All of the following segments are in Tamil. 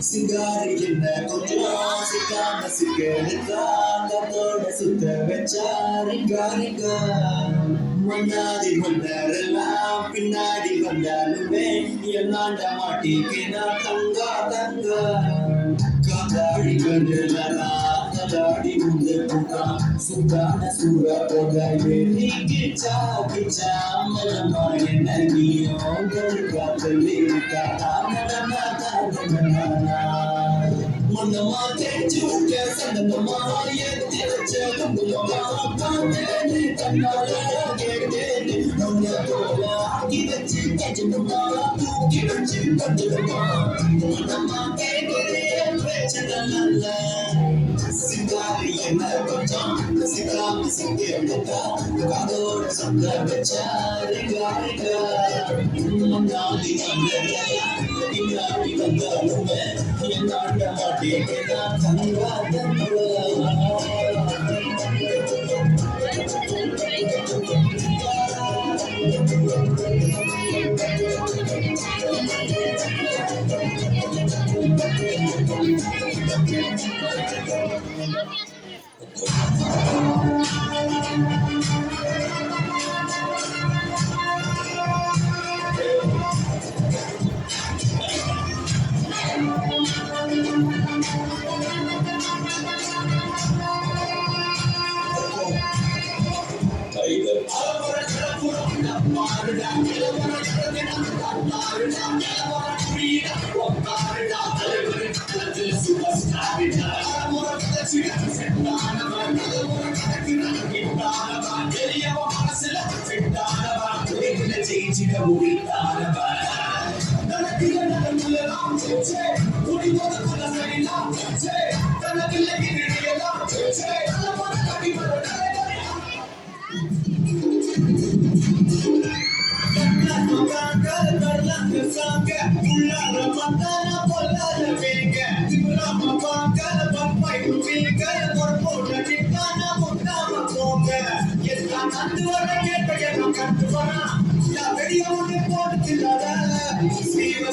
சிங்காரி என்ன கொஞ்சம் சிக்காம சிக்கெடுக்காங்கத்தோட சுத்த வச்சாரிங்கா மன்னாதி மன்னரெல்லாம் பின்னாடி வந்தாலுமே என்னாண்ட மாட்டிக்கினா தங்கா தங்கா காதாடி கண்டுலாம் காதாடி உந்து புக்கான் சுத்தான சூற போக வெறி கிச்சா கிச்சா மலமா என்ன நீயும் காத்தலே காணமா மன்னமா தெரிஞ்சு உங்க சந்தனமா எத்திரச்ச குங்குமமா பார்த்தேன்னு கண்ணால கேட்டேன்னு உன்ன போல ஆக்கி வச்சு கஜனமா தூக்கி வச்சு கட்டுமா மன்னமா கேட்கிறேன் பிரச்சனை நல்ல சிங்காரி என்ன கொஞ்சம் சிக்காம சிங்கெடுத்தா காதோட சொந்த வச்சாரிங்கா முன்னாடி பின்னாடி வந்தாலுமே என்னாண்ட மாட்டேன்னா தங்கா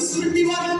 சுருட்டி வர